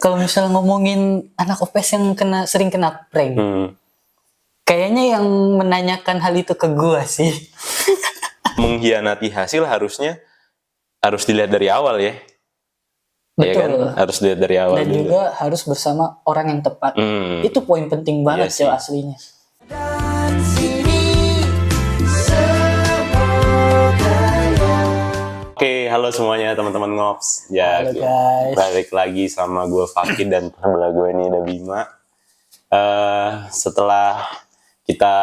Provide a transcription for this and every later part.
Kalau misal ngomongin anak OPS yang sering kena prank, kayaknya yang menanyakan hal itu ke gua sih. Mengkhianati hasil harus dilihat dari awal ya. Betul. Ya kan? Harus dilihat dari awal. Dan juga harus bersama orang yang tepat. Itu poin penting banget sih aslinya. Oke, halo semuanya teman-teman Ngops. Ya, halo guys. Balik lagi sama gue Fakih dan sebelah gue ini ada Bima. Setelah kita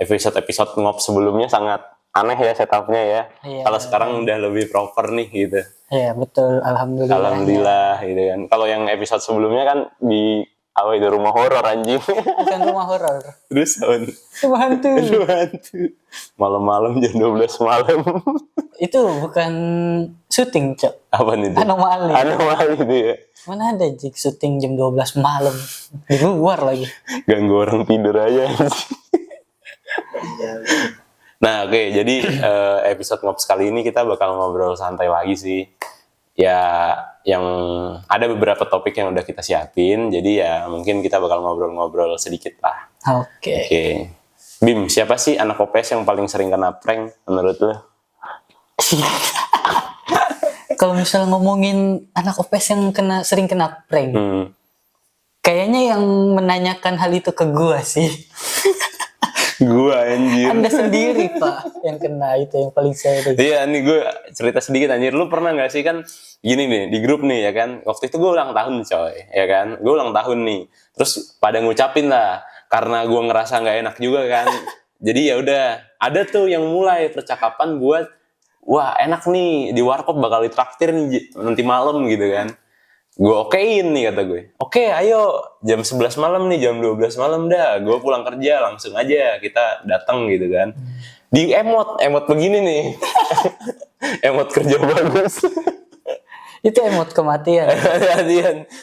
episode Ngops sebelumnya sangat aneh ya setupnya ya. Kalau sekarang udah lebih proper nih gitu. Iya betul, alhamdulillah. Alhamdulillah gitu kan. Kalau yang episode sebelumnya kan di itu rumah horor anjing. Bukan rumah horor. Terus rumah hantu. Malam-malam jam 12 malam. Itu bukan syuting, Cok. Apa nih? Anomali itu ya. Mana ada jik syuting jam 12 malam. Di luar lagi. Ganggu orang tidur aja. Nah, oke, jadi episode Ngops kali ini kita bakal ngobrol santai lagi sih. Ya, yang ada beberapa topik yang udah kita siapin, jadi ya mungkin kita bakal ngobrol-ngobrol sedikit lah. Oke. Bim, siapa sih anak OPS yang paling sering kena prank menurut lo? Kalau misal ngomongin anak OPS yang sering kena prank, kayaknya yang menanyakan hal itu ke gua sih. Gua anjir. Anda sendiri Pak yang kena itu yang paling sering. Iya nih gue cerita sedikit anjir. Lu pernah gak sih kan gini nih di grup nih ya kan. Waktu itu gue ulang tahun coy ya kan. Gue ulang tahun nih. Terus pada ngucapin lah. Karena gue ngerasa gak enak juga kan. Jadi ya udah ada tuh yang mulai percakapan buat wah enak nih di warkop bakal ditraktir nih nanti malam gitu kan. Gue okein nih kata gue. Oke ayo jam 11 malam nih, jam 12 malam dah. Gue pulang kerja langsung aja kita datang gitu kan. Di emot begini nih. Emot kerja bagus. Itu emot kematian.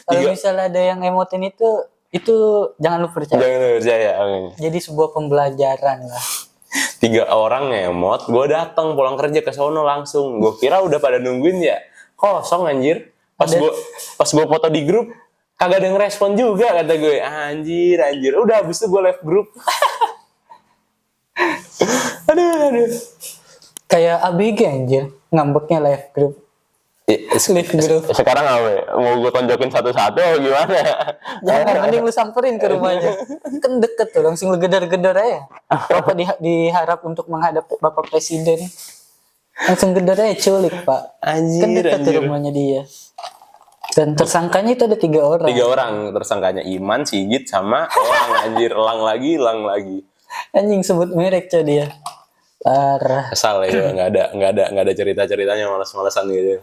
Kalau misalnya ada yang emotin itu jangan lu percaya. Jangan lu percaya. Okay. Jadi sebuah pembelajaran lah. 3 orang ngemot, gue datang pulang kerja ke sono langsung. Gue kira udah pada nungguin ya. Kosong anjir. Pas gue foto di grup kagak ada yang respon juga kata gue. Anjir. Udah habis itu gue left grup. aduh. Kayak ABG anjir, ngambeknya live group. Sekarang apa? Mau gue tonjokin satu-satu atau gimana? Jangan, mending lu samperin ke rumahnya. Kan deket tuh, langsung lu gedor-gedor aja. Bapak diharap untuk menghadap Bapak Presiden. Langsung gedor aja culik Pak. Kan deket tuh rumahnya dia. Dan tersangkanya itu ada 3 orang. 3 orang tersangkanya, Iman, Sigit, sama orang anjir. Elang lagi. Anjing sebut merek coy dia. Parah. Kesal ya, nggak ada cerita-ceritanya malas-malasan gitu.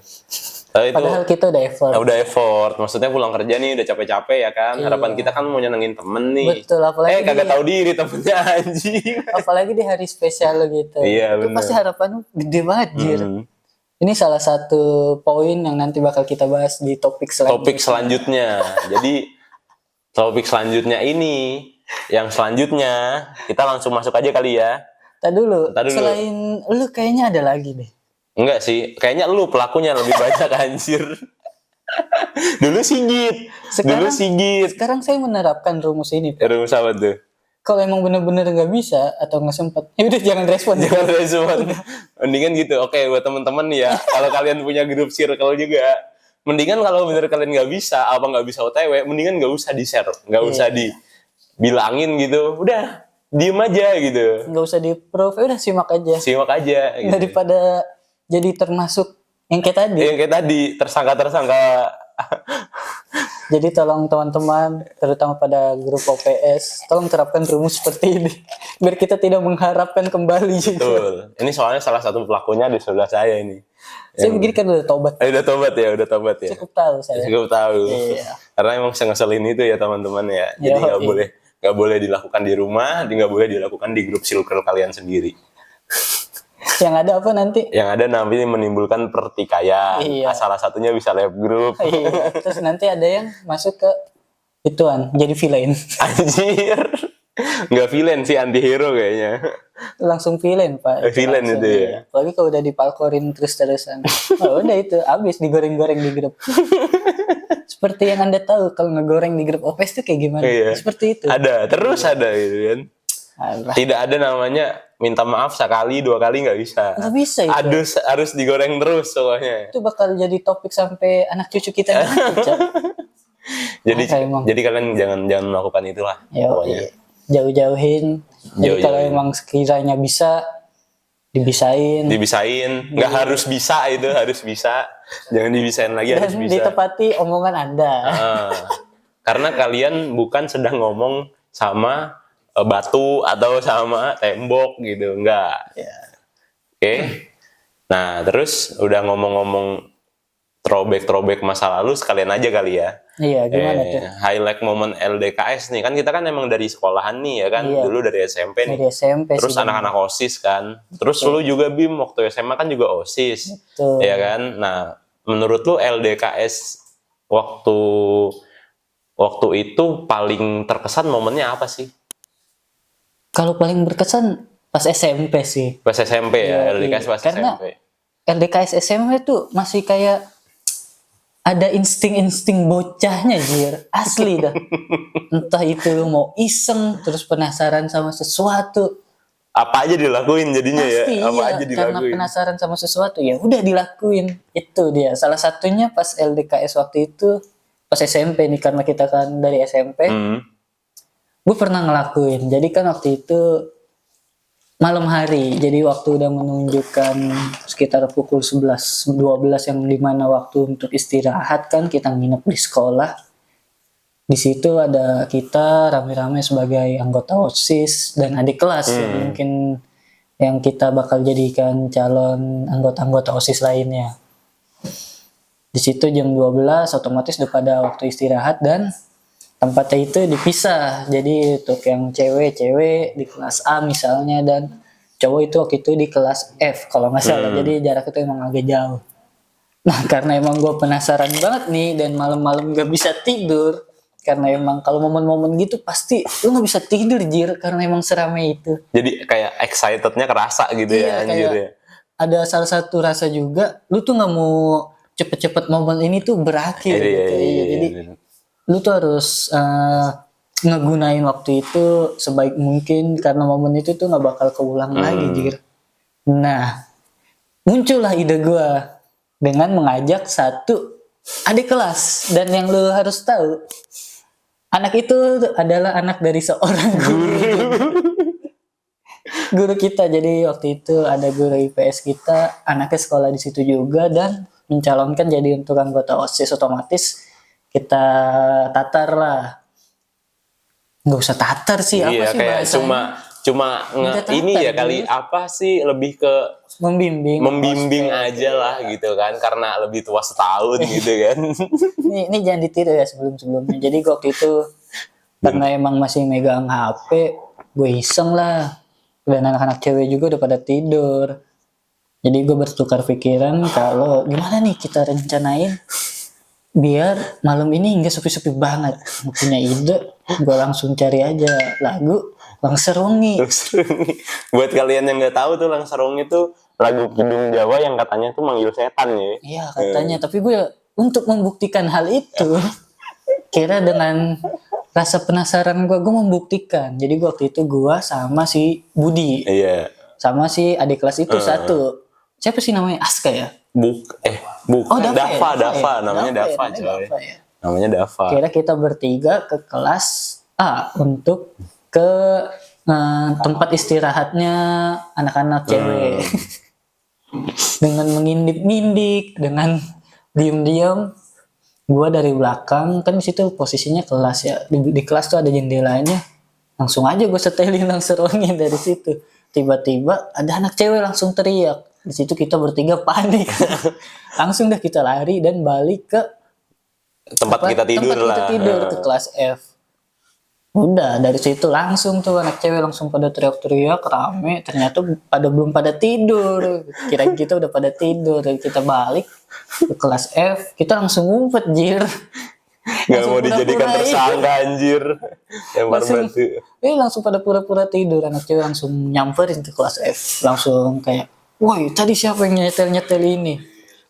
Padahal kita udah effort. Maksudnya pulang kerja nih udah capek-capek ya kan. Iya. Harapan kita kan mau nyenengin temen nih. Betul, apalagi kagak tahu diri temennya anjing. Apalagi di hari spesial gitu. Iya, itu bener. Pasti harapannya gede banget Jir. Ini salah satu poin yang nanti bakal kita bahas di topik selanjutnya. Jadi topik selanjutnya ini, yang selanjutnya kita langsung masuk aja kali ya. Tadi dulu. Selain lu kayaknya ada lagi deh. Enggak sih, kayaknya lu pelakunya lebih banyak anjir. Dulu Sigit. Sekarang saya menerapkan rumus ini. Rumus apa tuh? Kalau emang bener-bener nggak bisa atau nggak sempet, ya udah jangan respon. Mendingan gitu. Oke, buat teman-teman ya, kalau kalian punya grup circle juga, mendingan kalau bener kalian nggak bisa OTW, mendingan nggak usah di share, nggak usah dibilangin gitu. Udah diem aja gitu. Nggak usah di-proof, udah simak aja. Gitu. Daripada jadi termasuk yang kayak tadi. Tersangka. Jadi tolong teman-teman, terutama pada grup OPS, tolong terapkan rumus seperti ini. Biar kita tidak mengharapkan kembali juga. Betul. Ini soalnya salah satu pelakunya di sebelah saya ini. Saya begini kan udah tobat. Udah tobat ya. Cukup tahu saya. Iya. Karena emang ngeselin itu ya teman-teman ya. Jadi nggak boleh dilakukan di rumah, nggak boleh dilakukan di grup circle kalian sendiri. Yang ada apa nanti? Yang ada nanti menimbulkan pertikaian. Iya. Salah satunya bisa live group. Iya. Terus nanti ada yang masuk ke ituan, jadi villain. Anjir. Nggak villain sih, anti hero kayaknya. Langsung villain Pak. Villain itu ya. Apalagi kalau udah dipalkorin terus-terusan. Udah itu, abis digoreng-goreng di grup. Seperti yang Anda tahu kalau ngegoreng di grup OPS itu kayak gimana? Iya. Seperti itu. Ada gitu kan. Alah, Tidak ada namanya minta maaf sekali 2 kali nggak bisa. nggak bisa itu. Harus digoreng terus pokoknya. Itu bakal jadi topik sampai anak cucu kita nanti, Cak. Jadi Emang. jadi kalian jangan melakukan itulah Ya, pokoknya. jauh-jauhin. Jadi kalau emang sekiranya bisa dibisain Dibisain, nggak harus bisa itu, harus bisa. Jangan dibisain lagi, harus dan bisa. ditepati omongan Anda. Ah, karena kalian bukan sedang ngomong sama batu atau sama tembok gitu, enggak. Ya. Oke. Nah, terus udah ngomong-ngomong throwback masa lalu, sekalian aja kali ya. Iya, gimana tuh? Highlight momen LDKS nih, kan kita kan emang dari sekolahan nih ya kan, Iya. dulu dari SMP nih. Dari SMP Terus sih. anak-anak OSIS kan. Terus lu juga Bim waktu SMA kan juga OSIS. Betul. Ya kan? Nah, menurut lu LDKS waktu itu paling terkesan momennya apa sih? Kalau paling berkesan pas SMP sih. Pas SMP ya, Iya, LDKS iya. pas Karena SMP. LDKS SMP tuh masih kayak ada insting-insting bocahnya, Jir. Asli dah. Entah itu lu mau iseng, terus penasaran sama sesuatu. Apa aja dilakuin jadinya Pasti ya? Apa iya, aja karena dilakuin? penasaran sama sesuatu ya udah dilakuin. Itu dia. Salah satunya pas LDKS waktu itu, pas SMP nih, karena kita kan dari SMP. Gue pernah ngelakuin. Jadi kan waktu itu malam hari. Jadi waktu udah menunjukkan sekitar pukul 11, 12 yang dimana waktu untuk istirahat kan kita nginep di sekolah. Di situ ada kita rame-rame sebagai anggota OSIS dan adik kelas yang mungkin yang kita bakal jadikan calon anggota-anggota OSIS lainnya. Di situ jam 12 otomatis udah pada waktu istirahat dan tempatnya itu dipisah. Jadi untuk yang cewek di kelas A misalnya dan cowok itu waktu itu di kelas F kalau nggak salah. Jadi jarak itu emang agak jauh. Nah karena emang gue penasaran banget nih dan malam-malam gak bisa tidur. Karena emang kalau momen-momen gitu pasti lu gak bisa tidur, Jir, karena emang seramai itu. Jadi kayak excitednya kerasa gitu ya, anjir kayak ya. ada salah satu rasa juga lu tuh gak mau cepet-cepet momen ini tuh berakhir gitu. Iya. Jadi lu tuh harus ngegunain waktu itu sebaik mungkin karena momen itu tuh gak bakal keulang lagi, Jir. Nah muncullah ide gue dengan mengajak satu adik kelas, dan yang lu harus tahu anak itu adalah anak dari seorang guru kita. Jadi waktu itu ada guru IPS kita, anaknya sekolah di situ juga dan mencalonkan jadi untuk anggota OSIS. Otomatis kita tatar lah. Nggak usah tatar sih, apa Iya, sih kayak bahasanya? cuma Minta ini tatar, ya kali gitu. apa sih, lebih ke Membimbing aja lah gitu kan, karena lebih tua setahun gitu kan. Ini jangan ditiru ya sebelum-sebelumnya. Jadi gue waktu itu karena emang masih megang HP, gue iseng lah. Dan anak-anak cewek juga udah pada tidur. Jadi gue bertukar pikiran kalau gimana nih kita rencanain biar malam ini nggak sepi-sepi banget. Punya ide, gue langsung cari aja lagu Langserungi. Buat kalian yang nggak tahu tuh, Langserungi itu lagu Kidung Jawa yang katanya tuh manggil setan ya. Iya katanya, tapi gue untuk membuktikan hal itu, kira dengan rasa penasaran gue membuktikan. Jadi gue waktu itu gue sama si Budi, Iya. sama si adik kelas itu satu. Siapa sih namanya? Aska ya? Bukan. Oh, Dava Dava, ya? namanya Dava, namanya coy. Dava ya. Namanya Dava. Kira kita bertiga ke kelas A untuk ke tempat istirahatnya anak-anak cewek. Dengan mengintip-ngintip, dengan diem-diem, gue dari belakang, kan di situ posisinya kelas ya, di kelas tuh ada jendelanya, langsung aja gue setelin Langserungi dari situ. Tiba-tiba ada anak cewek langsung teriak, di situ kita bertiga panik. Langsung dah kita lari dan balik ke Tempat kita tidur ke kelas F. Udah dari situ langsung tuh anak cewek langsung pada teriak-teriak rame, ternyata belum pada tidur. Kirain kita udah pada tidur. Kita balik ke kelas F, kita langsung ngumpet, Jir. Gak mau dijadikan tersangka, anjir. Lempar batu. Langsung pada pura-pura tidur. Anak cewek langsung nyamperin ke kelas F, langsung kayak, woi tadi siapa yang nyetel ini?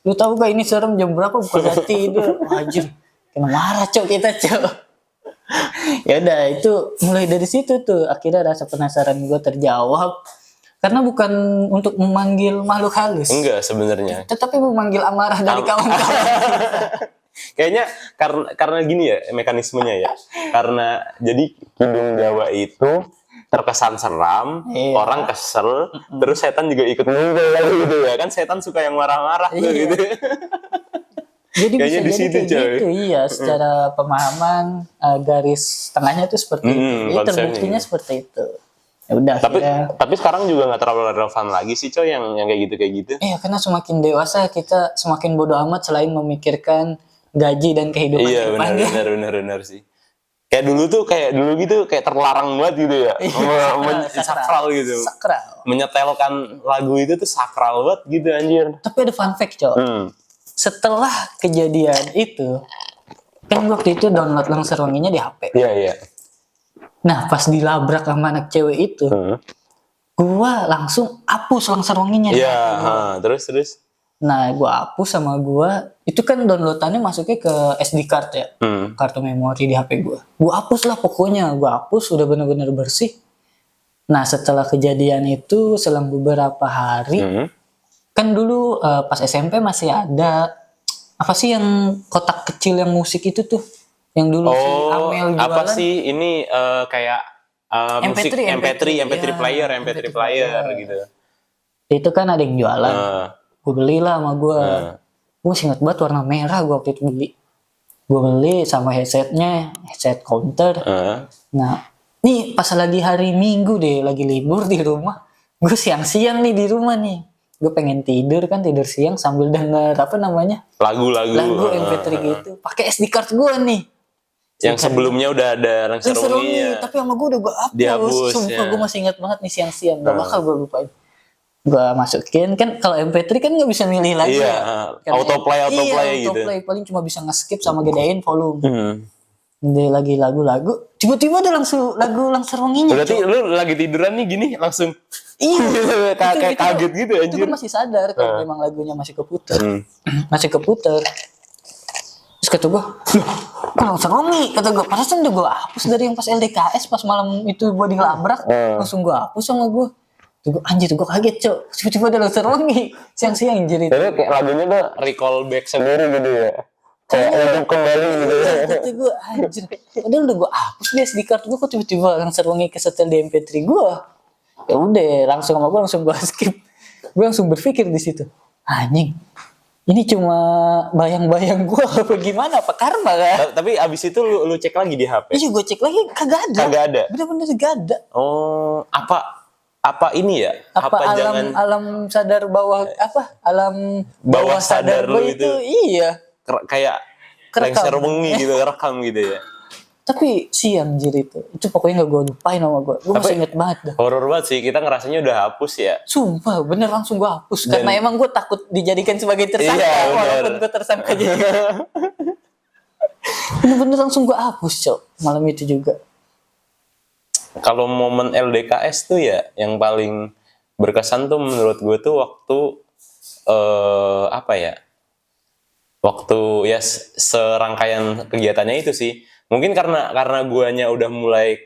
Lu tahu gak ini serem, jam berapa? Bukan tidur. Anjir, kena marah cok kita cok. Ya udah itu mulai dari situ tuh akhirnya rasa penasaran gue terjawab karena bukan untuk memanggil makhluk halus, Enggak sebenarnya. tetapi memanggil amarah dari kawan-kawan. Kayaknya karena gini ya mekanismenya ya. Karena jadi Kidung Jawa itu terkesan seram, Iya. orang kesel, terus setan juga ikut nunggu gitu ya. Kan setan suka yang marah-marah tuh Iya. gitu. Jadi Kayaknya bisa di jadi situ, kayak coy. gitu, iya. Secara pemahaman garis tengahnya tuh seperti itu. Iya, konsepnya. terbuktinya seperti itu. Ya udah. Tapi sekarang juga nggak terlalu relevan lagi sih coy yang kayak gitu. Iya, karena semakin dewasa kita semakin bodoh amat selain memikirkan gaji dan kehidupan Iya kedepannya. benar sih. Kayak dulu gitu kayak terlarang banget gitu ya. Sakral gitu. Sakral. Menyetelkan lagu itu tuh sakral banget gitu anjir. Tapi ada fun fact, Cok. Setelah kejadian itu, kan waktu itu download Langser Wanginya di HP. Iya. Nah, pas dilabrak sama anak cewek itu, gua langsung hapus Langser Wanginya di Iya, HP gua. terus. Nah, gua hapus sama gua, itu kan downloadannya masuknya ke SD card ya, kartu memori di HP gua. Gua hapus lah pokoknya, gua hapus udah bener-bener bersih. Nah, setelah kejadian itu, selang beberapa hari, kan dulu pas SMP masih ada apa sih yang kotak kecil yang musik itu tuh, yang dulu si Amel jualan. Apa sih ini kayak musik MP3 ya, player gitu. Itu kan ada yang jualan. Gue belilah sama gue. Gue masih ingat banget warna merah gue waktu itu beli. Gue beli sama headsetnya, headset counter. Nah, nih pas lagi hari Minggu deh, lagi libur di rumah. Gue siang-siang nih di rumah nih. Gue pengen tidur siang sambil denger apa namanya? Lagu MP3 gitu. Pakai SD card gue nih. Yang sebelumnya udah ada Langser Wanginya. Tapi sama gue udah gue hapus. Dihapus, Sumpah ya. gue masih ingat banget nih siang-siang. Gak bakal gue lupain. Gue masukin kan kalau MP3 kan nggak bisa milih lagi Iya, ya. autoplay gitu. Autoplay paling cuma bisa nge-skip sama gedein volume. Dia lagi lagu-lagu, tiba-tiba ada langsung lagu Langser Wanginya. Berarti lu lagi tiduran nih gini langsung Iya. kayak kaget gitu Itu anjir. gue masih sadar kalau memang lagunya masih keputer. Masih keputer. Terus kata gue, kok Langser Wangi? Kata gue, padahal udah gue hapus dari yang pas LDKS, pas malam itu gue dilabrak, langsung gue hapus sama gue. Tuh gue anjir, gue kaget cok, tiba-tiba ada Langser Wangi, siang-siang jadi. Tapi kayak lagunya tuh recall back sendiri gitu ya. Kayak untuk kembali gitu ya. Kata gue anjir, padahal udah gue hapus deh SD card gue, kok tiba-tiba Langser Wangi kesetel di MP3 gue. Ya udah, langsung sama gue langsung gue skip. Gue langsung berpikir di situ, anjing, ini cuma bayang-bayang gue apa gimana, apa karma kan? Tapi abis itu lu cek lagi di HP. Iya gue cek lagi kagak ada. Kagak ada. Bener-bener gak ada. Oh, apa ini ya? Apa alam sadar bawah apa? Alam bawah sadar lu lu itu iya. Kayak Kerekam. Langser Wangi gitu, rekam gitu ya. Tapi siang anjir itu pokoknya gak gue lupain sama gue. Gue masih inget banget dah. Horor banget sih, kita ngerasanya udah hapus ya. Sumpah bener langsung gue hapus. Karena emang gue takut dijadikan sebagai tersangka. Iya, bener. Walaupun gue tersangka juga. Bener-bener langsung gue hapus cok. Malam itu juga. Kalau momen LDKS tuh ya yang paling berkesan tuh menurut gue tuh waktu apa ya? Waktu ya serangkaian kegiatannya itu sih. Mungkin karena guanya udah mulai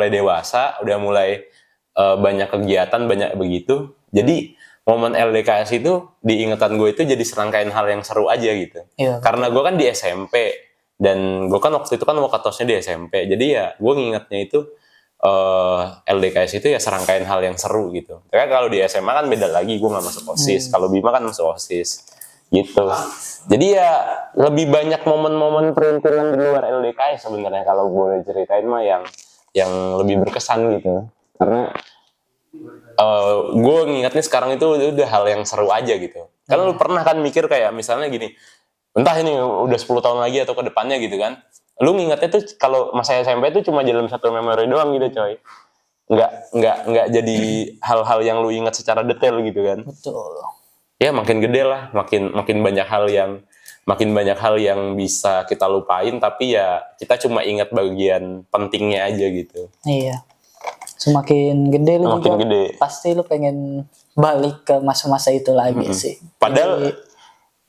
dewasa, udah mulai banyak kegiatan, banyak begitu. Jadi momen LDKS itu di ingatan gue itu jadi serangkaian hal yang seru aja gitu. Iya, Karena gue kan di SMP dan gue kan waktu itu kan wakatosnya di SMP. Jadi ya gue ngingetnya itu LDKS itu ya serangkaian hal yang seru gitu. Karena kalau di SMA kan beda lagi, gue nggak masuk OSIS. Kalau Bima kan masuk OSIS gitu. Jadi ya lebih banyak momen-momen perintilan di luar LDKS sebenarnya kalau boleh ceritain mah yang lebih berkesan gitu. Karena gue ngingetnya sekarang itu udah hal yang seru aja gitu. Karena lu pernah kan mikir kayak misalnya gini, entah ini udah 10 tahun lagi atau ke depannya gitu kan. Lu ngingetnya tuh kalau masa SMP tuh cuma dalam satu memori doang gitu coy. Nggak jadi hal-hal yang lu ingat secara detail gitu kan. Betul. Ya makin gede lah, makin banyak hal yang bisa kita lupain, tapi ya kita cuma ingat bagian pentingnya aja gitu. Iya. Semakin gede lu Semakin juga gede. pasti lu pengen balik ke masa-masa itu lagi sih. Padahal Jadi,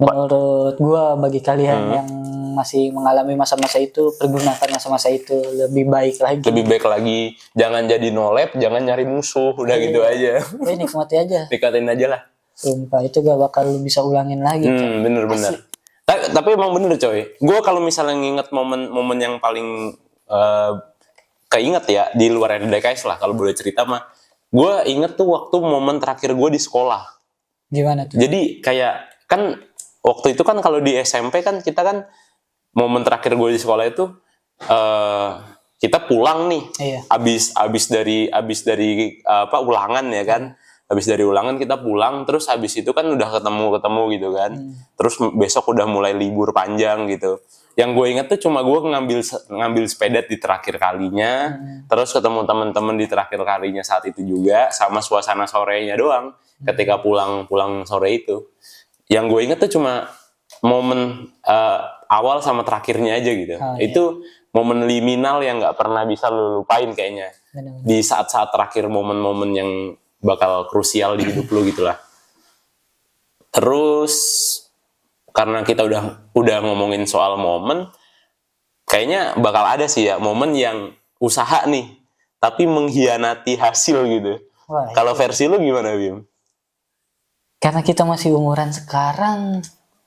menurut gua bagi kalian yang masih mengalami masa-masa itu, pergunakan masa-masa itu lebih baik lagi. Lebih baik lagi, jangan jadi nolep, jangan nyari musuh, udah gitu aja. Nikmati aja. Nikatin aja lah. Sumpah itu gak bakal lu bisa ulangin lagi. Bener-bener. Tapi emang bener coy. Gue kalau misalnya nginget momen-momen yang paling keinget ya di luar LDKS lah, kalau boleh cerita mah. Gue inget tuh waktu momen terakhir gue di sekolah. Gimana tuh? Jadi kayak kan waktu itu kan kalau di SMP kan kita kan momen terakhir gue di sekolah itu kita pulang nih. Iya. Abis dari ulangan ya kan. Habis dari ulangan kita pulang, terus habis itu kan udah ketemu gitu kan. Terus besok udah mulai libur panjang gitu. Yang gue inget tuh cuma gue ngambil sepeda di terakhir kalinya, terus ketemu teman-teman di terakhir kalinya saat itu juga, sama suasana sorenya doang. Ketika pulang sore itu, yang gue inget tuh cuma momen awal sama terakhirnya aja gitu. Itu momen liminal yang nggak pernah bisa lu lupain kayaknya. Benar. Di saat-saat terakhir, momen-momen yang bakal krusial di hidup lu gitulah. Terus karena kita udah ngomongin soal momen, kayaknya bakal ada sih ya momen yang usaha nih, tapi mengkhianati hasil gitu. Wah, Kalau versi lu gimana, Bim? karena kita masih umuran sekarang,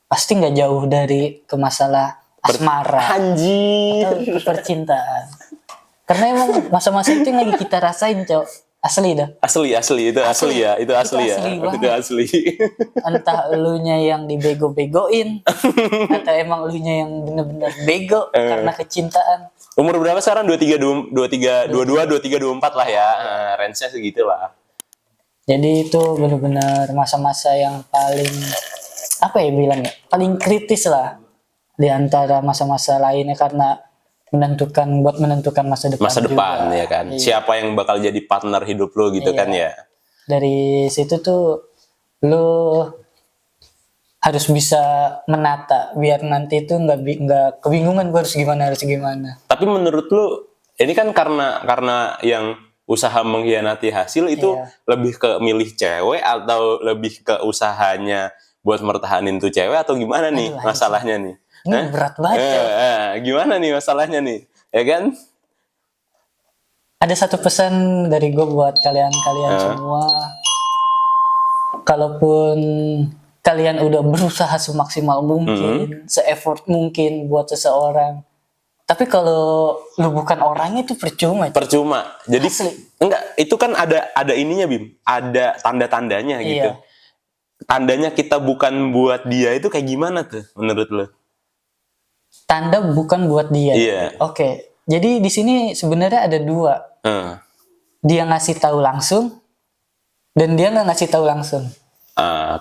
pasti nggak jauh dari ke masalah asmara Anjir. atau percintaan. Karena emang masa-masa itu yang lagi kita rasain, Cok. Asli dah. Asli itu asli ya. Itu asli banget. Itu asli. Entah elunya yang dibego-begoin atau emang elunya yang bener-bener bego karena kecintaan. Umur berapa sekarang? 22, 23, 24 lah ya. Range-nya segitu lah. Jadi itu benar-benar masa-masa yang paling apa ya bilangnya? Paling kritis lah di antara masa-masa lainnya karena menentukan masa depan. Masa depan juga. ya kan. Iya. Siapa yang bakal jadi partner hidup lo gitu kan ya. Dari situ tuh lo harus bisa menata biar nanti itu nggak kebingungan gue harus gimana. Tapi menurut lu ini kan karena yang usaha mengkhianati hasil itu lebih ke milih cewek atau lebih ke usahanya buat mertahanin tuh cewek atau gimana nih masalahnya nih? Ini berat banget. Gimana nih masalahnya nih? Ya kan? Ada satu pesan dari gue buat kalian semua. Kalaupun kalian udah berusaha semaksimal mungkin, se-effort mungkin buat seseorang, tapi kalau lu bukan orangnya itu percuma. Percuma. Jadi enggak, itu kan ada ininya Bim, ada tanda-tandanya gitu. Iya. Tandanya kita bukan buat dia itu kayak gimana tuh menurut lu? Tanda bukan buat dia. Iya. Oke. Jadi di sini sebenarnya ada dua. Dia ngasih tahu langsung dan dia nggak ngasih tahu langsung.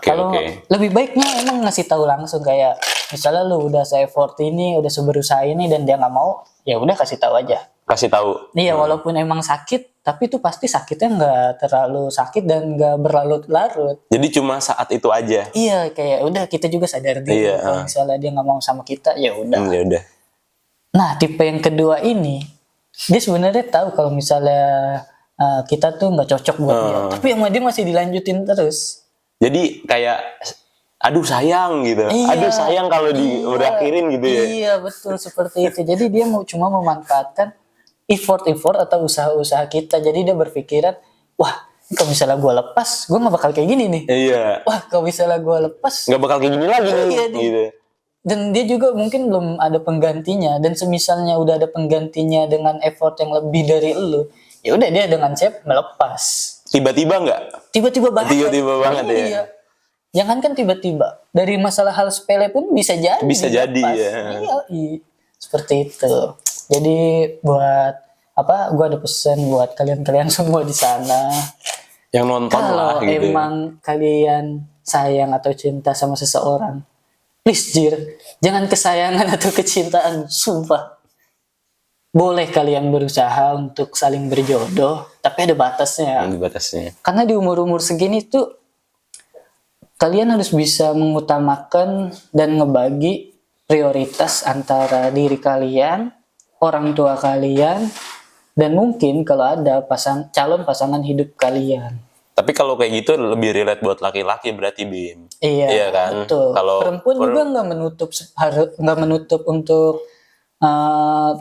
Kalau lebih baiknya emang ngasih tahu langsung, kayak misalnya lu udah se-effort ini, udah seberusaha ini dan dia nggak mau, ya udah kasih tahu aja. Kasih tahu. Iya, walaupun emang sakit, tapi itu pasti sakitnya nggak terlalu sakit dan nggak berlarut-larut. Jadi cuma saat itu aja. Iya, kayak udah kita juga sadar diri kalau misalnya dia nggak mau sama kita, ya udah. Ya udah. Nah, tipe yang kedua ini, dia sebenarnya tahu kalau misalnya kita tuh nggak cocok buat dia, tapi sama dia masih dilanjutin terus. Jadi kayak aduh sayang gitu. Iya, aduh sayang kalau diakhirin gitu ya. Iya, betul seperti itu. Jadi dia cuma memanfaatkan effort atau usaha-usaha kita. Jadi dia berpikiran, wah, kalau misalnya gue lepas, gue nggak bakal kayak gini nih. Iya. Wah, kalau misalnya gue lepas, Nggak bakal kayak gini lagi nih. Iya, Gitu. dan dia juga mungkin belum ada penggantinya. Dan semisalnya udah ada penggantinya dengan effort yang lebih dari lu, ya udah dia dengan siap melepas. Tiba-tiba nggak? Tiba-tiba banget. Tiba-tiba banget ya. Iya. Jangan kan tiba-tiba. Dari masalah hal sepele pun bisa jadi. Bisa jadi ya. Iya. Seperti itu. Jadi buat gue ada pesan buat kalian semua di sana. Yang nonton lah Kalau gitu. emang kalian sayang atau cinta sama seseorang, please jangan kesayangan atau kecintaan, sumpah. Boleh kalian berusaha untuk saling berjodoh, tapi ada batasnya. Ada batasnya. Karena di umur-umur segini tuh kalian harus bisa mengutamakan dan ngebagi prioritas antara diri kalian, orang tua kalian, dan mungkin kalau ada calon pasangan hidup kalian. Tapi kalau kayak gitu lebih relate buat laki-laki berarti Bim. Iya, Iya kan? betul. Kalau Perempuan juga nggak menutup untuk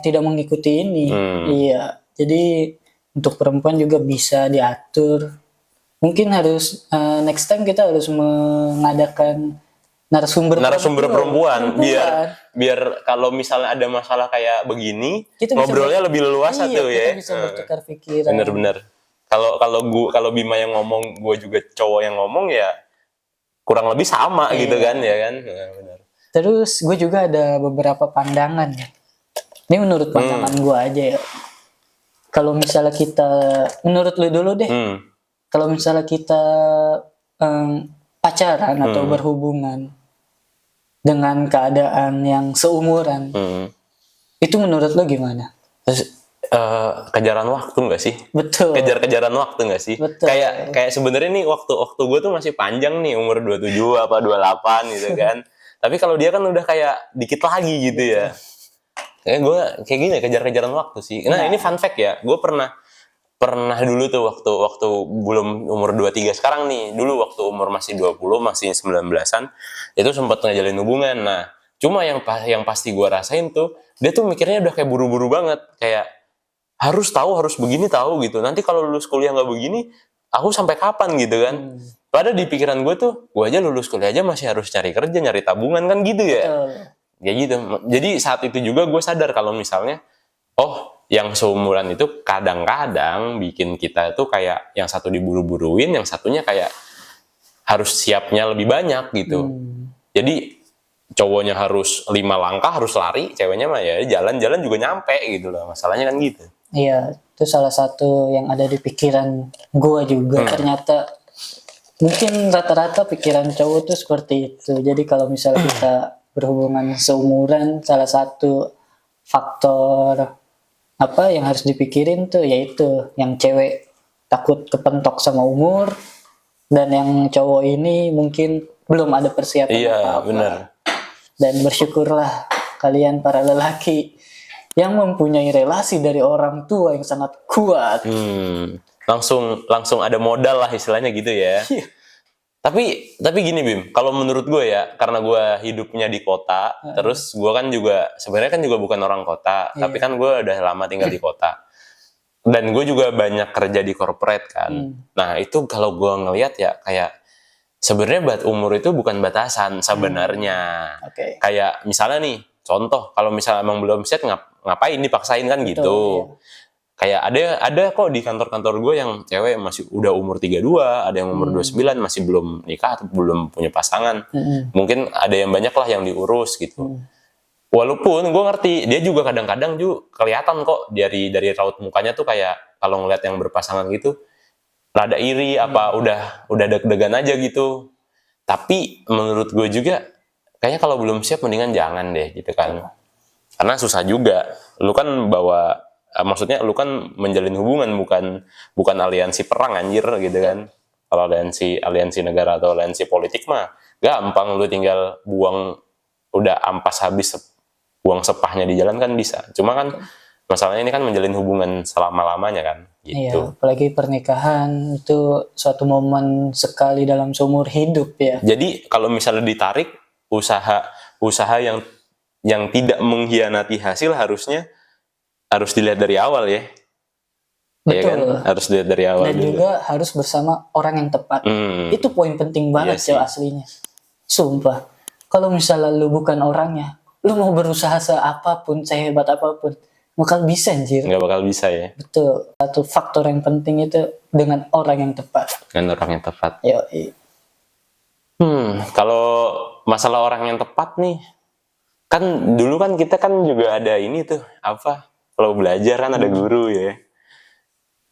tidak mengikuti ini. Iya, jadi untuk perempuan juga bisa diatur. Mungkin harus next time kita harus mengadakan narasumber perempuan biar kalau misalnya ada masalah kayak begini Kita bisa ngobrolnya lebih leluasa iya, tuh kita ya. bisa bertukar pikiran. Bener-bener. Kalau Bima yang ngomong, gue juga cowok yang ngomong ya kurang lebih sama gitu kan ya kan. Nah, bener. Terus gue juga ada beberapa pandangan ya. Ini menurut pandangan gue aja ya. Kalau misalnya kita, menurut lu dulu deh. Kalau misalnya kita pacaran atau berhubungan dengan keadaan yang seumuran, itu menurut lu gimana? Terus kejaran waktu nggak sih? Betul. Kejar-kejaran waktu nggak sih? Betul. Kayak sebenarnya nih waktu gue tuh masih panjang nih, umur 27 apa 28 gitu kan. Tapi kalau dia kan udah kayak dikit lagi gitu ya. Kayak gue kayak gini kejar-kejaran waktu sih. Nah, ini fun fact ya. Gue pernah dulu tuh waktu belum umur 23 sekarang nih. Dulu waktu umur masih 20, masih 19-an, itu sempat ngejalin hubungan. Nah, cuma yang pasti gue rasain tuh, dia tuh mikirnya udah kayak buru-buru banget, kayak harus begini tahu gitu. Nanti kalau lulus kuliah nggak begini, aku sampai kapan gitu kan? Padahal di pikiran gue tuh, gue aja lulus kuliah aja masih harus cari kerja, nyari tabungan kan gitu ya. Ya gitu. Jadi saat itu juga gue sadar kalau misalnya, oh yang seumuran itu kadang-kadang bikin kita tuh kayak yang satu diburu-buruin, yang satunya kayak harus siapnya lebih banyak gitu. Jadi cowoknya harus 5 langkah harus lari, ceweknya mah ya jalan-jalan juga nyampe gitu loh. Masalahnya kan gitu. Iya, itu salah satu yang ada di pikiran gue juga. Ternyata mungkin rata-rata pikiran cowok tuh seperti itu. Jadi kalau misalnya kita berhubungan seumuran, salah satu faktor apa yang harus dipikirin tuh yaitu yang cewek takut kepentok sama umur, dan yang cowok ini mungkin belum ada persiapan apa-apa. Benar. Dan bersyukurlah kalian para lelaki yang mempunyai relasi dari orang tua yang sangat kuat. Langsung ada modal lah istilahnya gitu ya. Tapi gini Bim, kalau menurut gue ya, karena gue hidupnya di kota, terus gue kan juga sebenarnya kan juga bukan orang kota, tapi kan gue udah lama tinggal di kota. Dan gue juga banyak kerja di corporate kan. Nah itu kalau gue ngelihat ya kayak sebenarnya umur itu bukan batasan sebenarnya. Kayak misalnya nih, contoh kalau misalnya emang belum set ngapain dipaksain kan gitu. Kayak ada kok di kantor-kantor gue yang cewek masih udah umur 32, ada yang umur 29 masih belum nikah, belum punya pasangan. Mungkin ada yang banyak lah yang diurus gitu. Walaupun gue ngerti, dia juga kadang-kadang juga kelihatan kok dari raut mukanya tuh kayak kalau ngeliat yang berpasangan gitu, rada iri apa udah deg-degan aja gitu. Tapi menurut gue juga kayaknya kalau belum siap mendingan jangan deh gitu kan. Karena susah juga. Lu kan maksudnya lu kan menjalin hubungan bukan aliansi perang anjir gitu kan. Kalau aliansi negara atau aliansi politik mah gampang, lu tinggal udah ampas habis buang sepahnya di jalan kan bisa. Cuma kan masalahnya ini kan menjalin hubungan selama-lamanya kan gitu. Iya, apalagi pernikahan itu suatu momen sekali dalam seumur hidup ya. Jadi kalau misalnya ditarik usaha yang tidak mengkhianati hasil harus dilihat dari awal ya. Betul. Ya kan? Harus dilihat dari awal. Dan juga harus bersama orang yang tepat. Itu poin penting banget sih aslinya. Sumpah. Kalau misalnya lu bukan orangnya, lu mau berusaha seapapun, sehebat apapun, bakal bisa anjir. Nggak bakal bisa ya. Betul. Satu faktor yang penting itu dengan orang yang tepat. Dengan orang yang tepat. Yoi. Kalau masalah orang yang tepat nih, kan dulu kan kita kan juga ada ini tuh, apa? Kalau belajar kan ada guru ya.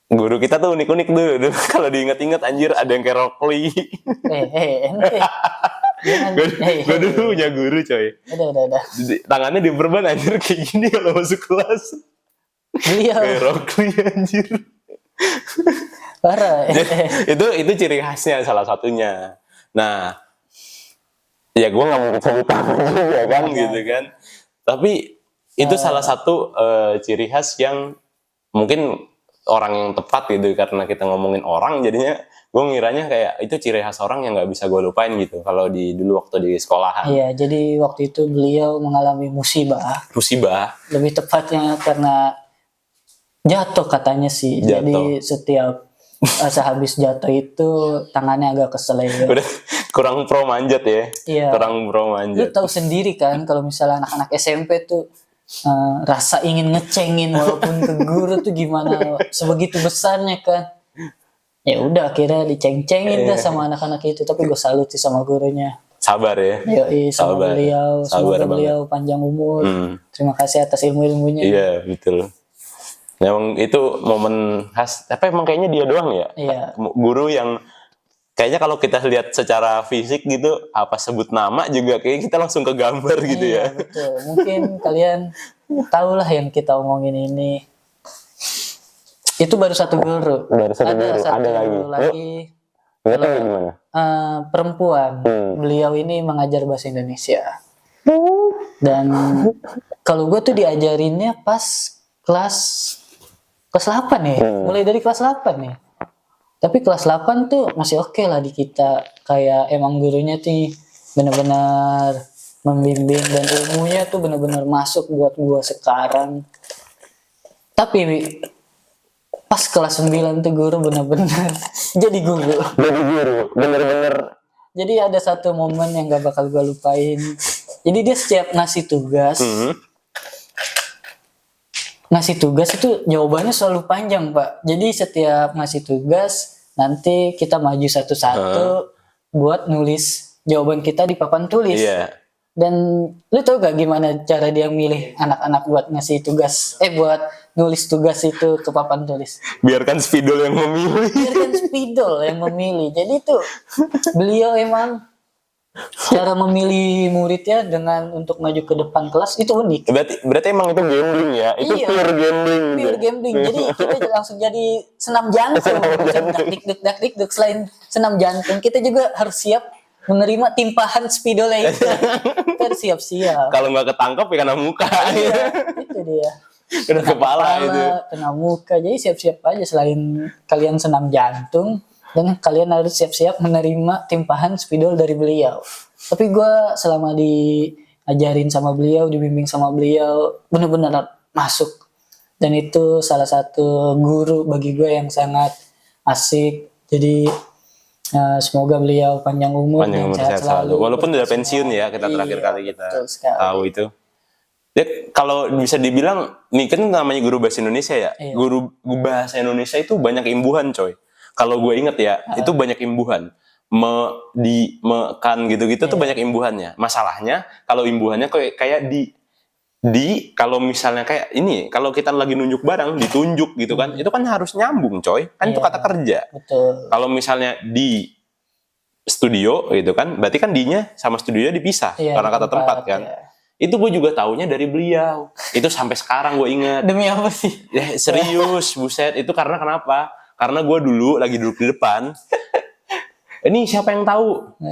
Guru kita tuh unik-unik dulu. Kalau diingat-ingat anjir ada yang kayak Rock Lee. Ente. Gue dulu punya guru coy. Udah. Tangannya diperban anjir kayak gini kalau masuk kelas. Beliau. Kayak Rock Lee anjir. Parah. itu ciri khasnya salah satunya. Nah, ya gue nggak mau cerita juga kan gitu kan. Tapi itu salah satu ciri khas yang mungkin orang yang tepat gitu, karena kita ngomongin orang jadinya gue ngiranya kayak itu ciri khas orang yang nggak bisa gue lupain gitu kalau di dulu waktu di sekolahan. Iya, jadi waktu itu beliau mengalami musibah. Musibah. Lebih tepatnya karena jatuh katanya sih. Jatuh. Jadi setiap sehabis jatuh itu tangannya agak keseleo. Udah kurang pro manjat ya. Iya. Kurang pro Lu manjat. tahu sendiri kan kalau misalnya anak-anak SMP tuh rasa ingin ngecengin walaupun ke guru tuh gimana, sebegitu besarnya kan. Ya udah akhirnya diceng-cengin dah sama anak-anak itu, tapi gue salut sih sama gurunya. Sabar ya. Yoi, sama Sabar. beliau, Sabar semoga beliau panjang umur. Terima kasih atas ilmu-ilmunya. Iya betul. Emang itu momen khas. Tapi emang kayaknya dia doang ya. Iya. Guru yang kayaknya kalau kita lihat secara fisik gitu, apa sebut nama juga kayak kita langsung ke gambar gitu Iya, ya. betul. Mungkin kalian tahulah yang kita omongin ini. Itu baru satu guru. Baru satu ada guru, satu ada lagi. Nggak tahu gimana? Perempuan. Beliau ini mengajar bahasa Indonesia. Dan kalau gue tuh diajarinnya pas kelas 8 nih. Mulai dari kelas 8 nih. Tapi kelas 8 tuh masih oke lah di kita. Kayak emang gurunya tuh benar-benar membimbing dan ilmunya tuh benar-benar masuk buat gua sekarang. Tapi pas kelas 9 tuh guru benar-benar jadi guru. Jadi guru, bener-bener. Jadi ada satu momen yang gak bakal gua lupain. Jadi dia setiap ngasih tugas, itu jawabannya selalu panjang, Pak. Jadi setiap ngasih tugas nanti kita maju satu-satu buat nulis jawaban kita di papan tulis. Iya. Dan lu tau gak gimana cara dia milih anak-anak buat ngasih tugas, buat nulis tugas itu ke papan tulis? Biarkan spidol yang memilih. Biarkan spidol yang memilih. Jadi tuh beliau emang cara memilih muridnya dengan untuk maju ke depan kelas itu unik. Berarti emang itu gambling ya? Itu Iya. pure gambling. Pure gambling. Jadi kita langsung jadi senam jantung. Dak-dik-dik. Selain senam jantung, kita juga harus siap menerima timpahan spidolnya itu. Kita harus siap-siap. Kalau nggak ketangkep ya kena muka. Iya, itu dia. Kena kepala itu. Kena muka. Jadi siap-siap aja selain kalian senam jantung, dan kalian harus siap-siap menerima timpahan spidol dari beliau. Tapi gue selama diajarin sama beliau, dibimbing sama beliau, benar-benar masuk. Dan itu salah satu guru bagi gue yang sangat asik. Jadi semoga beliau panjang umur dan sehat selalu. Walaupun udah pensiun ya, kita terakhir kali kita tahu itu. Ya, kalau bisa dibilang, nih kan namanya guru bahasa Indonesia ya. Iya. Guru bahasa Indonesia itu banyak imbuhan coy. Kalau gue inget ya, itu banyak imbuhan. Mekan gitu-gitu tuh banyak imbuhannya. Masalahnya, kalau imbuhannya kayak kalau misalnya kayak ini, kalau kita lagi nunjuk barang, ditunjuk gitu kan, itu kan harus nyambung coy. Kan itu kata kerja. Betul. Kalau misalnya di studio gitu kan, berarti kan dinya sama studio dipisah karena kata tempat kan. Ya. Itu gue juga taunya dari beliau. Itu sampai sekarang gue ingat. Demi apa sih? Ya, serius, buset. Itu karena kenapa? Karena gue dulu lagi duduk di depan. Ini siapa yang tahu?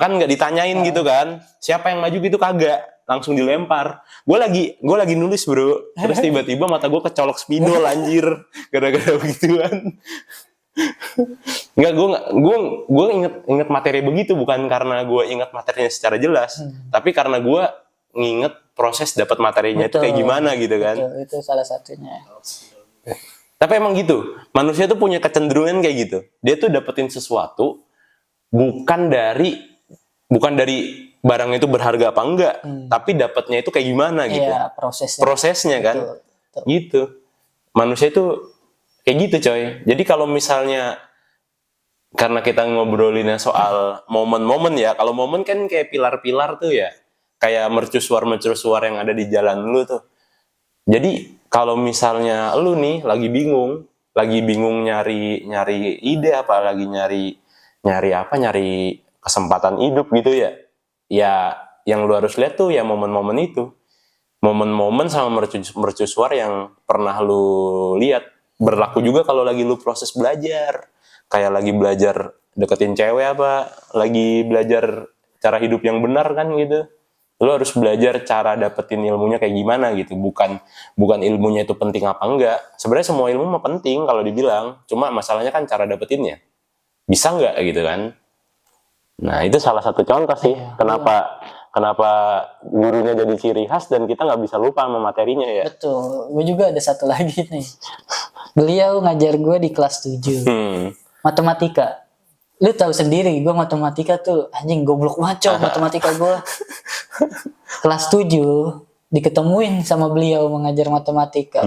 Kan nggak ditanyain gitu kan. Siapa yang maju gitu kagak. Langsung dilempar. Gue lagi nulis bro. Terus tiba-tiba mata gue kecolok spidol anjir. Gara-gara begituan. Enggak, gue inget materi begitu bukan karena gue inget materinya secara jelas, tapi karena gue nginget proses dapat materinya itu kayak gimana gitu kan. Betul, itu salah satunya. Tapi emang gitu, manusia tuh punya kecenderungan kayak gitu. Dia tuh dapetin sesuatu bukan dari barang itu berharga apa enggak, tapi dapatnya itu kayak gimana gitu. Iya, Prosesnya kan. Betul. Gitu. Manusia itu kayak gitu coy. Jadi kalau misalnya karena kita ngobrolinnya soal momen-momen ya. Kalau momen kan kayak pilar-pilar tuh ya. Kayak mercusuar yang ada di jalan lu tuh. Jadi kalau misalnya lu nih lagi bingung nyari ide apa, lagi nyari kesempatan hidup gitu ya. Ya yang lu harus lihat tuh ya momen-momen itu. Momen-momen sama mercusuar yang pernah lu lihat. Berlaku juga kalau lagi lu proses belajar. Kayak lagi belajar deketin cewek apa, lagi belajar cara hidup yang benar kan gitu. Lu harus belajar cara dapetin ilmunya kayak gimana gitu. Bukan ilmunya itu penting apa enggak. Sebenarnya semua ilmu mah penting kalau dibilang. Cuma masalahnya kan cara dapetinnya. Bisa nggak gitu kan? Nah itu salah satu contoh sih. Kenapa gurunya jadi ciri khas dan kita nggak bisa lupa sama materinya ya. Betul. Gue juga ada satu lagi nih. Beliau ngajar gue di kelas 7. Matematika. Lu tahu sendiri, gue matematika tuh anjing goblok banget matematika gue. Kelas 7 diketemuin sama beliau mengajar matematika.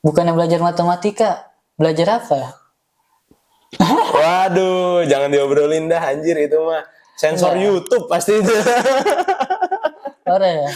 Bukannya belajar matematika, belajar apa? Waduh, jangan diobrolin dah anjir itu mah. Sensor Enggak. YouTube pasti itu. Parah ya.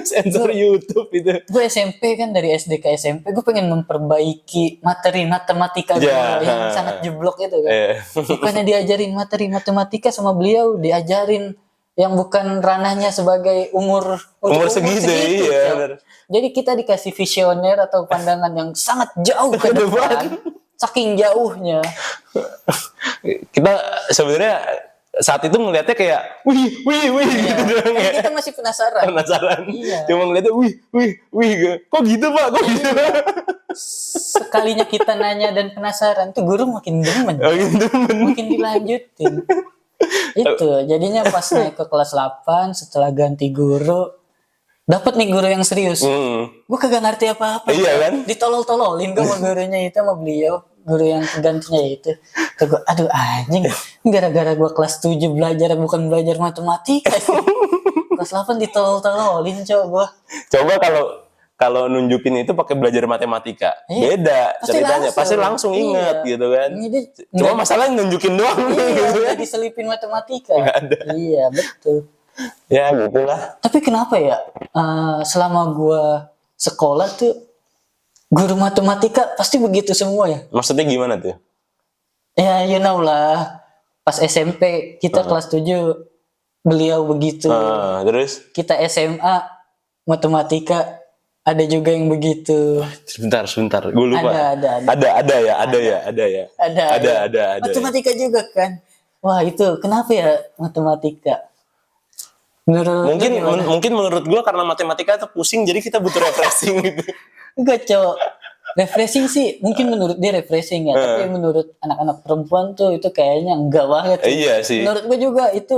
Sensor YouTube itu. Gue SMP kan, dari SD ke SMP gue pengen memperbaiki materi matematika gue yang sangat jeblok itu kan. Bukannya diajarin materi matematika sama beliau, diajarin yang bukan ranahnya sebagai umur segitu iya. Bener. Jadi kita dikasih visioner atau pandangan yang sangat jauh ke depan. Saking jauhnya. Kita sebenarnya saat itu ngelihatnya kayak wih gitu doang ya. Kita masih penasaran. Iya. Cuma ngeliatnya wih kok gitu Pak, kok gitu. Sekalinya kita nanya dan penasaran tuh guru makin demen. Makin dilanjutin. Itu jadinya pas naik ke kelas 8 setelah ganti guru, dapat nih guru yang serius. Gue kagak ngerti apa-apa. Iya kan? Ditolol-tololin gue sama gurunya itu, sama beliau. Guru yang penggantinya itu. Gue, aduh anjing. Gara-gara gue kelas 7 belajar bukan belajar matematika. Kelas 8 ditolol-tololin cowok gue. Coba kalau nunjukin itu pakai belajar matematika. Beda ceritanya. Pasti langsung ingat gitu kan. Cuma masalahnya nunjukin doang. Gitu kan. Diselipin matematika. Iya betul. Ya gitulah. Tapi kenapa ya selama gue sekolah tuh guru matematika pasti begitu semua ya? Maksudnya gimana tuh? Ya you know lah. Pas SMP kita kelas 7 beliau begitu. Terus? Kita SMA matematika ada juga yang begitu. Sebentar. Gue lupa. Ada ya. Ada. Matematika juga kan. Wah itu kenapa ya matematika? Mungkin menurut gue karena matematika tuh pusing jadi kita butuh refreshing gitu. Enggak cowok, refreshing sih mungkin menurut dia refreshing ya, tapi menurut anak-anak perempuan tuh itu kayaknya enggak banget. Iya sih. Menurut gue juga itu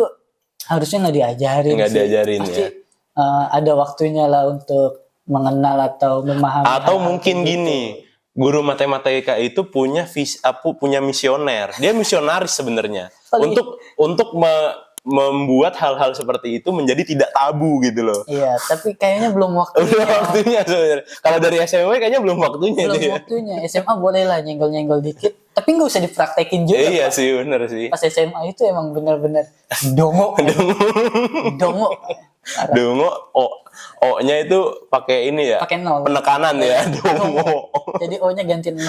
harusnya nggak diajarin. Nggak diajarin pasti, ya. Ada waktunya lah untuk mengenal atau memahami. Atau mungkin gini, guru matematika itu punya misioner. Dia misionaris sebenarnya untuk membuat hal-hal seperti itu menjadi tidak tabu gitu loh. Iya, tapi kayaknya belum waktunya. Belum waktunya sebenarnya. Kalau dari SMA kayaknya belum waktunya. Belum waktunya. SMA boleh lah nyenggol-nyenggol dikit, tapi nggak usah dipraktekin juga. Iya Pak. Sih, bener sih. Pas SMA itu emang bener-bener dongo. Dongo. O-nya itu pakai ini ya. Pakai nol. Penekanan ya, dongo. Jadi O-nya ganti 0.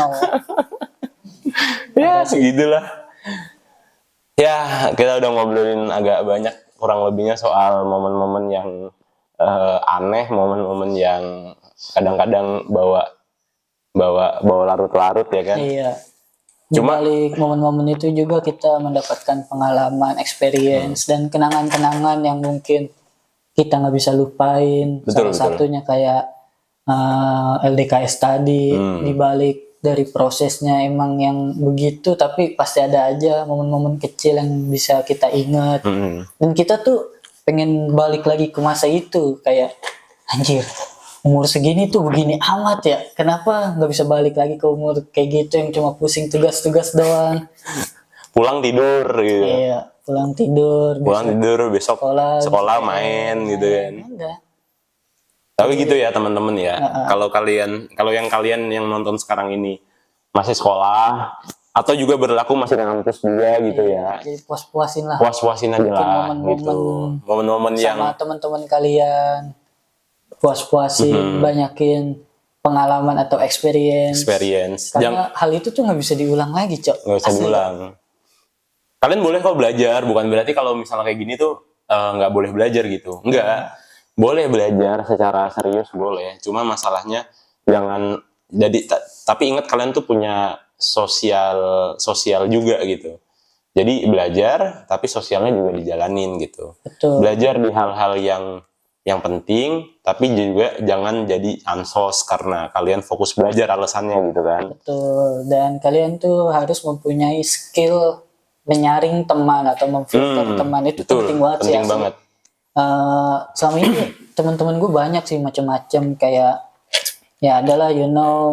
Ya, segitulah. Ya, kita udah ngobrolin agak banyak kurang lebihnya soal momen-momen yang aneh, momen-momen yang kadang-kadang bawa larut-larut ya kan. Iya. Di balik momen-momen itu juga kita mendapatkan pengalaman, experience dan kenangan-kenangan yang mungkin kita nggak bisa lupain. Salah satunya kayak LDKS tadi. Di balik dari prosesnya emang yang begitu, tapi pasti ada aja momen-momen kecil yang bisa kita ingat. Dan kita tuh pengen balik lagi ke masa itu, kayak anjir umur segini tuh begini amat ya, kenapa nggak bisa balik lagi ke umur kayak gitu yang cuma pusing tugas-tugas doang, pulang tidur gitu. Iya, pulang tidur besok sekolah main gitu kan. Udah. Tapi gitu ya teman-teman ya. Kalau kalian yang nonton sekarang ini masih sekolah atau juga berlaku masih dengan kampus juga gitu ya. Jadi puas-puasin lah. Puas-puasin aja lah gitu. Momen-momen yang sama teman-teman kalian. Puas-puasin, banyakin pengalaman atau experience. Karena hal itu tuh nggak bisa diulang lagi, Cok. Nggak bisa diulang. Kalian boleh kok belajar, bukan berarti kalau misalnya kayak gini tuh nggak boleh belajar gitu. Enggak. Boleh belajar secara serius boleh, cuma masalahnya jangan tapi ingat kalian tuh punya sosial juga gitu. Jadi belajar tapi sosialnya juga dijalanin gitu. Betul. Belajar di hal-hal yang yang penting, tapi juga jangan jadi ansos karena kalian fokus belajar alasannya gitu kan. Betul. Dan kalian tuh harus mempunyai skill menyaring teman atau memfilter teman, itu betul, penting banget sih. penting asli. banget. Selama ini teman-teman gue banyak sih macam-macam, kayak ya adalah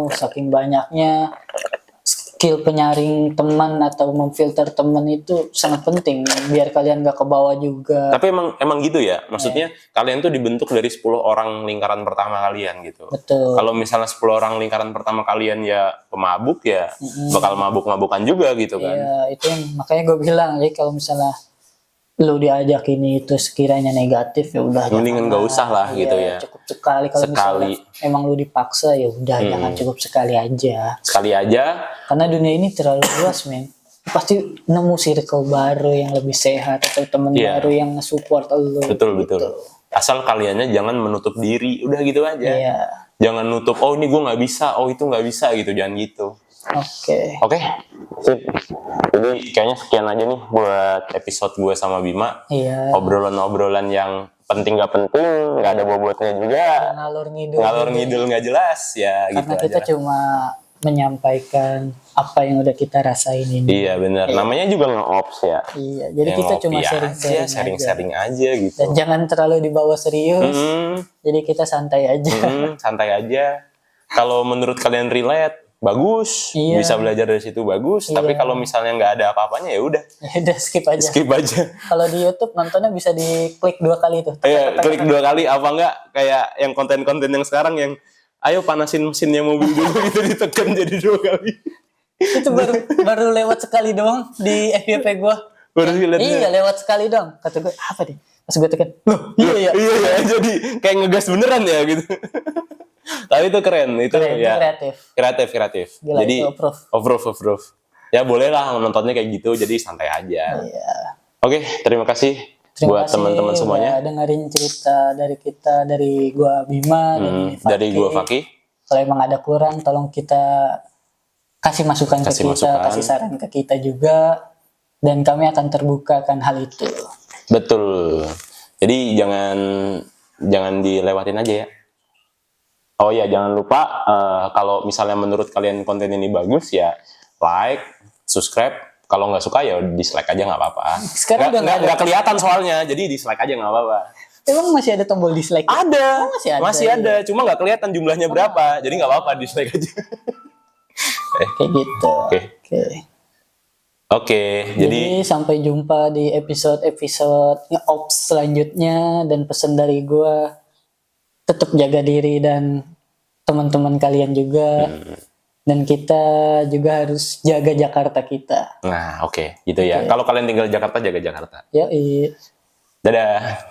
saking banyaknya skill penyaring teman atau memfilter teman itu sangat penting biar kalian gak ke bawah juga. Tapi emang gitu ya, maksudnya kalian tuh dibentuk dari 10 orang lingkaran pertama kalian gitu. Betul. Kalau misalnya 10 orang lingkaran pertama kalian ya pemabuk ya bakal mabuk-mabukan juga gitu kan. Ya itu makanya gue bilang, jadi kalau misalnya lu diajak ini itu sekiranya negatif, ya udah Mendingan nggak usah lah Iya, gitu ya. Cukup sekali. Kalau Sekali. misalnya emang lu dipaksa, ya udah jangan, cukup sekali aja. Sekali aja. Karena dunia ini terlalu luas, men. Pasti nemu circle baru yang lebih sehat atau teman Iya. baru yang nge-support lu. Betul. Gitu. Asal kaliannya jangan menutup diri, udah gitu aja. Iya. Jangan nutup, oh ini gue nggak bisa, oh itu nggak bisa gitu, jangan gitu. Oke. Oke, sip. Jadi kayaknya sekian aja nih buat episode gue sama Bima. Iya. Obrolan-obrolan yang penting gak penting, nggak ada bobotnya juga. Ngalor ngidul nggak jelas ya. Karena gitu kita aja. cuma menyampaikan apa yang udah kita rasain ini. Iya benar. Namanya juga nge-ops ya. Iya. Jadi Ya, kita ngopi cuma aja, sharing-sharing aja. sharing-sharing aja gitu. Dan jangan terlalu dibawa serius. Mm, Jadi kita santai aja. santai aja. Kalau menurut kalian relate, bagus. Iya. Bisa belajar dari situ, bagus. Tapi kalau misalnya nggak ada apa-apanya ya udah, Ya udah skip aja. skip aja. Kalau di YouTube nontonnya bisa diklik 2 kali tuh. Iya, klik 2 kali apa enggak kayak yang konten-konten yang sekarang yang ayo panasin mesinnya mobil dulu gitu ditekan jadi 2 kali. Itu baru lewat sekali doang di FYP gua. Baru lihat. Iya, lewat sekali doang. Kata gue, apa nih? Pas gue tekan, loh, iya. Iya, jadi kayak ngegas beneran ya gitu. Tapi itu keren, itu Keren, itu ya. kreatif. Gila, Jadi itu approve. approve. Ya boleh lah nontonnya kayak gitu, jadi santai aja. Iya. Oke, terima kasih Terima buat kasih teman-teman semuanya. udah dengerin cerita dari kita, dari gua Bima, Dari gua Fakih. Kalau emang ada kurang, tolong kita kasih masukan Kasih ke kita, masukan. kasih saran ke kita juga, dan kami akan terbuka akan hal itu. Betul. Jadi jangan dilewatin aja ya. Oh ya, jangan lupa kalau misalnya menurut kalian konten ini bagus ya like, subscribe. Kalau nggak suka ya dislike aja nggak apa-apa. Sekarang udah nggak ada. Nggak kelihatan soalnya, jadi dislike aja nggak apa-apa. Emang masih ada tombol dislike? Ada, Oh, masih ada. masih ada. Cuma nggak kelihatan jumlahnya berapa, jadi nggak apa-apa dislike aja. Kayak gitu. Oke. Oke, Jadi sampai jumpa di episode-episode nge-ops selanjutnya, dan pesan dari gua tetap jaga diri dan teman-teman kalian juga, dan kita juga harus jaga Jakarta kita. nah oke, gitu ya. Kalau kalian tinggal di Jakarta, jaga Jakarta. Yoi. Dadah.